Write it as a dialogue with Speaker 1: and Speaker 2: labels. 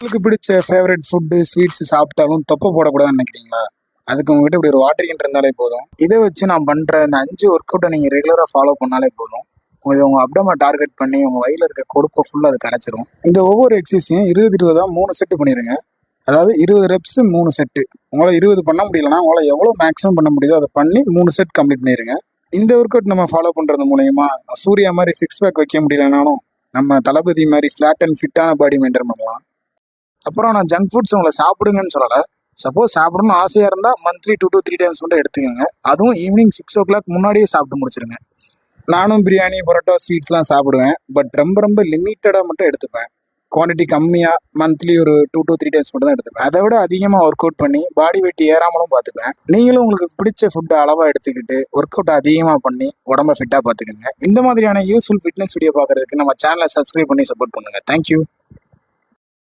Speaker 1: உங்களுக்கு பிடிச்ச favourite food sweets சாப்பிட்டாலும் தொப்பை போடக்கூடாதுன்னு நினைக்கிறீங்களா? அதுக்கு உங்ககிட்ட இப்படி ஒரு வாட்டர் கேன் இருந்தாலே போதும். இதை வச்சு நான் பண்ணுற இந்த 5 ஒர்க் அவுட்டை நீங்கள் ரெகுலராக ஃபாலோ பண்ணாலே போதும். இது உங்கள் அப்டமை டார்கெட் பண்ணி உங்கள் வயிறில் இருக்க கொழுப்பை ஃபுல்லாக அது கரைச்சிரும். இந்த ஒவ்வொரு எக்ஸசைஸையும் 20-20 3 செட்டு பண்ணிடுங்க. அதாவது 20 ரெப்ஸ் 3 செட்டு. உங்களால் 20 பண்ண முடியலன்னா உங்களால் எவ்வளோ மேக்ஸிமம் பண்ண முடியுதோ அதை பண்ணி 3 செட் கம்ப்ளீட் பண்ணிடுங்க. இந்த ஒர்க் அவுட் நம்ம ஃபாலோ பண்ணுறது மூலயமா சூர்யா மாதிரி 6 பேக் வைக்க முடியலனாலும் நம்ம தளபதி மாதிரி ஃப்ளாட் அண்ட் ஃபிட்டான பாடி மெயின்டைன் பண்ணலாம். அப்புறம் நான் ஜங்க் ஃபுட்ஸ் உங்களை சாப்பிடுங்கன்னு சொல்லலை. சப்போஸ் சாப்பிடணும்னு ஆசையாக இருந்தால் மந்த்லி 2 to 3 டைம்ஸ் மட்டும் எடுத்துக்கோங்க. அதுவும் ஈவினிங் 6 o'clock முன்னாடியே சாப்பிட்டு முடிச்சிருங்க. நானும் பிரியாணி பரோட்டா ஸ்வீட்ஸ்லாம் சாப்பிடுவேன். பட் ரொம்ப ரொம்ப லிமிட்டடாக மட்டும் எடுத்துப்பேன். குவான்டிட்டி கம்மியாக மந்த்லி ஒரு 2 to 3 டைம்ஸ் மட்டும் தான் எடுத்துப்பேன். அதை விட அதிகமாக ஒர்க் அவுட் பண்ணி பாடி வெயிட் ஏறாமலும் பார்த்துப்பேன். நீங்களும் உங்களுக்கு பிடிச்ச ஃபுட்டை அளவாக எடுத்துக்கிட்டு ஒர்க் அவுட் அதிகமாக பண்ணி உடம்ப ஃபிட்டாக பார்த்துக்கோங்க. இந்த மாதிரியான யூஸ்ஃபுல் ஃபிட்னஸ் வீடியோ பார்க்குறதுக்கு நம்ம சேனலை சப்ஸ்கிரைப் பண்ணி சப்போர்ட் பண்ணுங்கள். தேங்க்யூ.